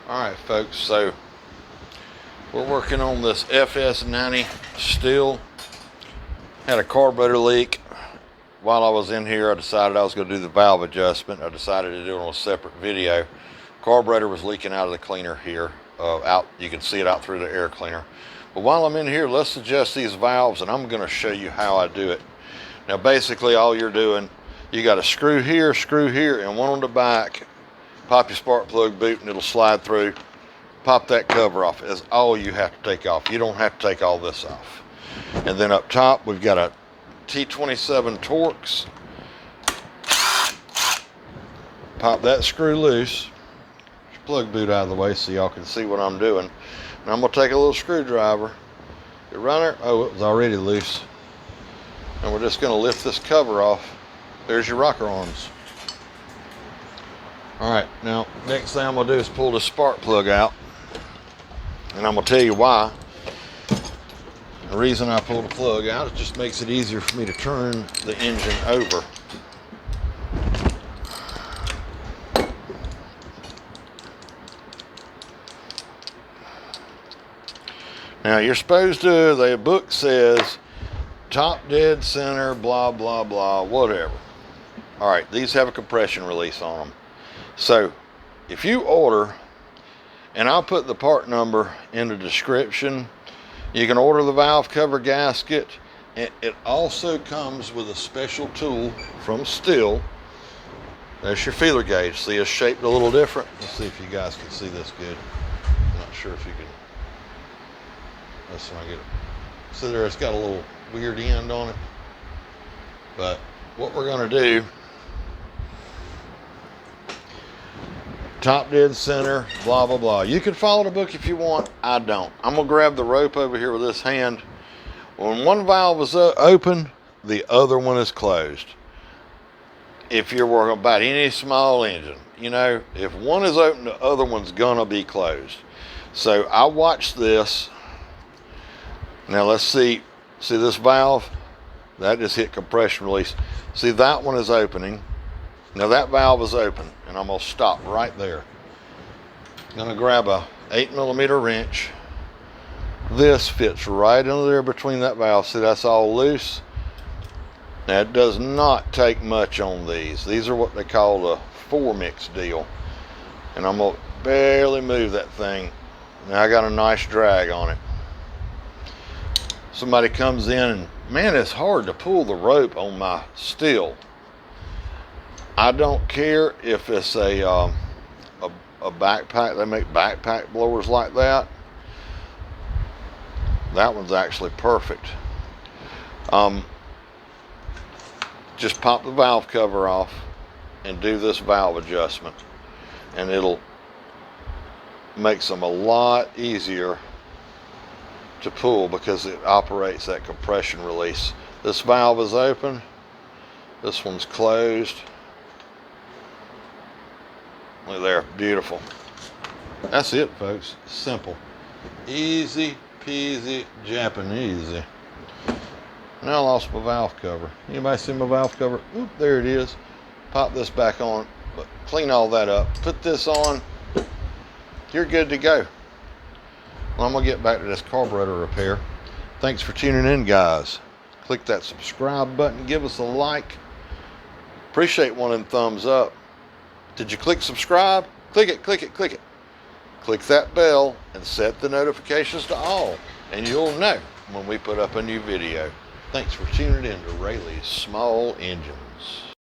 Alright folks, so we're working on this FS90 Stihl. Had a carburetor leak. While I was in here, I decided I was going to do the valve adjustment. I decided to do it on a separate video. Carburetor was leaking out of the cleaner here. You can see it out through the air cleaner. But while I'm in here, let's adjust these valves, and I'm going to show you how I do it. Now basically all you're doing, you got a screw here, and one on the back. Pop your spark plug boot and it'll slide through. Pop that cover off. That's all you have to take off. You don't have to take all this off. And then up top we've got a T27 Torx. Pop that screw loose. Plug boot out of the way so y'all can see what I'm doing. And I'm going to take a little screwdriver. The runner, oh, it was already loose. And we're just going to lift this cover off. There's your rocker arms. Alright, now next thing I'm going to do is pull the spark plug out. And I'm going to tell you why. The reason I pull the plug out, it just makes it easier for me to turn the engine over. Now you're supposed to, the book says, top dead center, blah, blah, blah, whatever. Alright, these have a compression release on them. So, if you order, and I'll put the part number in the description, you can order the valve cover gasket. It also comes with a special tool from Stihl. There's your feeler gauge. See, it's shaped a little different. Let's see if you guys can see this good. I'm not sure if you can. That's when I get it. See there, it's got a little weird end on it. But what we're going to do, top dead center, blah, blah, blah. You can follow the book if you want. I don't. I'm going to grab the rope over here with this hand. When one valve is open, the other one is closed. If you're working about any small engine, you know, if one is open, the other one's going to be closed. So I watch this. Now let's see this valve? That just hit compression release. See, that one is opening. Now that valve is open, and I'm going to stop right there. I'm going to grab a 8mm wrench. This fits right under there between that valve. See, that's all loose. Now it does not take much on these. These are what they call a 4-mix deal. And I'm going to barely move that thing. Now I got a nice drag on it. Somebody comes in and, man, it's hard to pull the rope on my Stihl. I don't care if it's a backpack. They make backpack blowers like that. That one's actually perfect. Just pop the valve cover off and do this valve adjustment, and it'll make them a lot easier to pull because it operates that compression release. This valve is open. This one's closed. Look there, beautiful. That's it, folks. Simple. Easy peasy Japanesey. Now I lost my valve cover. Anybody see my valve cover? Oop, there it is. Pop this back on, but clean all that up. Put this on. You're good to go. Well, I'm gonna get back to this carburetor repair. Thanks for tuning in, guys. Click that subscribe button. Give us a like. Appreciate one of them thumbs up. Did you click subscribe? Click it, click it, click it. Click that bell and set the notifications to all, and you'll know when we put up a new video. Thanks for tuning in to Rayleigh's Small Engines.